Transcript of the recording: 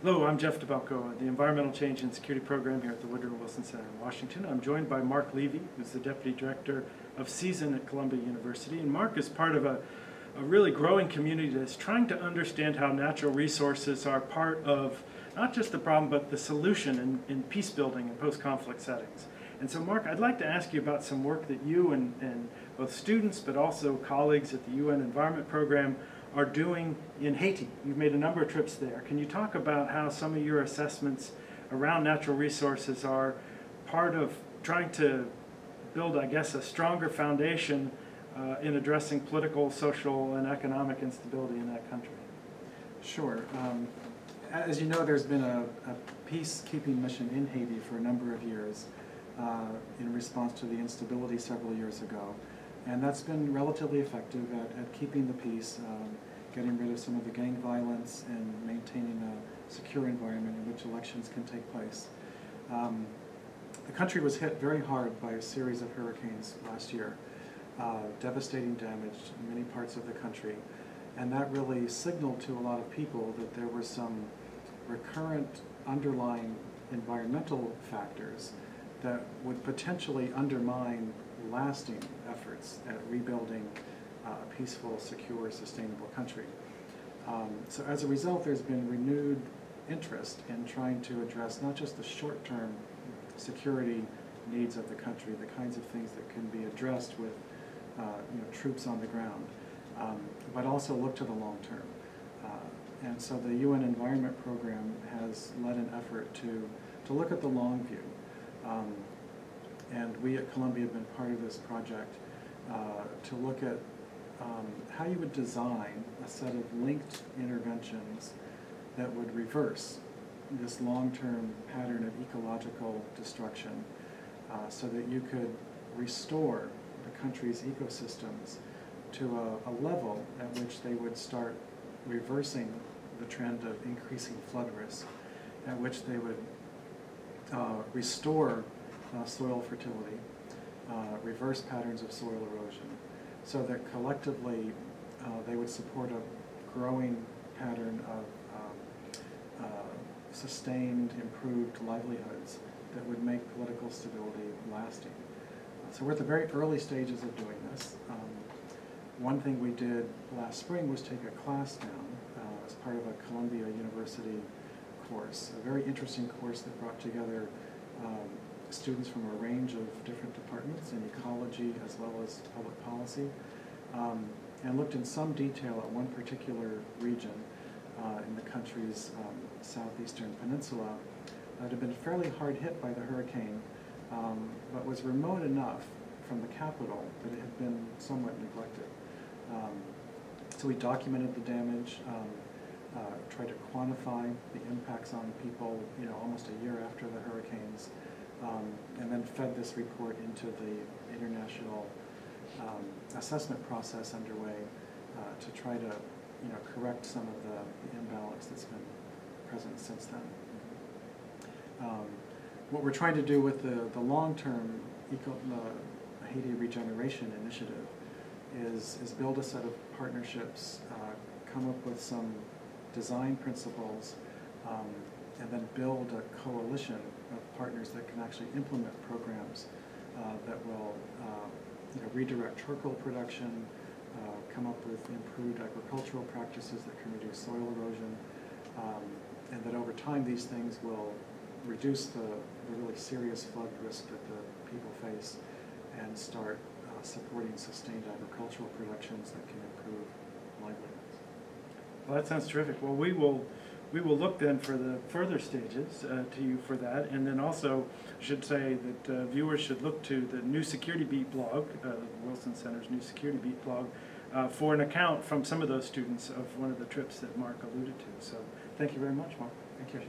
Hello, I'm Jeff DeBalco, the Environmental Change and Security Program here at the Woodrow Wilson Center in Washington. I'm joined by Marc Levy, who's the Deputy Director of Season at Columbia University. And Marc is part of a really growing community that's trying to understand how natural resources are part of not just the problem, but the solution in peace building and post-conflict settings. And so, Marc, I'd like to ask you about some work that you and both students, but also colleagues at the UN Environment Program are doing in Haiti. You've made a number of trips there. Can you talk about how some of your assessments around natural resources are part of trying to build, I guess, a stronger foundation in addressing political, social, and economic instability in that country? Sure. As you know, there's been a peacekeeping mission in Haiti for a number of years in response to the instability several years ago. And that's been relatively effective at keeping the peace, getting rid of some of the gang violence and maintaining a secure environment in which elections can take place. The country was hit very hard by a series of hurricanes last year, devastating damage in many parts of the country. And that really signaled to a lot of people that there were some recurrent underlying environmental factors that would potentially undermine lasting efforts at rebuilding a peaceful, secure, sustainable country. So as a result, there's been renewed interest in trying to address not just the short-term security needs of the country, the kinds of things that can be addressed with troops on the ground, but also look to the long term. And so the UN Environment Program has led an effort to look at the long view. And we at Columbia have been part of this project to look at how you would design a set of linked interventions that would reverse this long-term pattern of ecological destruction so that you could restore the country's ecosystems to a level at which they would start reversing the trend of increasing flood risk, at which they would restore soil fertility, reverse patterns of soil erosion, so that collectively they would support a growing pattern of sustained, improved livelihoods that would make political stability lasting. So we're at the very early stages of doing this. One thing we did last spring was take a class down as part of a Columbia University course, a very interesting course that brought together students from a range of different departments in ecology as well as public policy, and looked in some detail at one particular region in the country's southeastern peninsula that had been fairly hard hit by the hurricane, but was remote enough from the capital that it had been somewhat neglected. So we documented the damage, tried to quantify the impacts on people, almost a year after the hurricanes, and then fed this report into the international assessment process underway to try to, correct some of the imbalance that's been present since then. What we're trying to do with the long-term Haiti Regeneration Initiative is build a set of partnerships, come up with some design principles, and then build a coalition of partners that can actually implement programs that will redirect charcoal production, come up with improved agricultural practices that can reduce soil erosion, and that over time these things will reduce the really serious flood risk that the people face and start supporting sustained agricultural productions that can improve livelihoods. Well, that sounds terrific. Well, we will look then for the further stages to you for that, and then also should say that viewers should look to the New Security Beat blog, Wilson Center's New Security Beat blog, for an account from some of those students of one of the trips that Marc alluded to. So thank you very much, Marc. Thank you.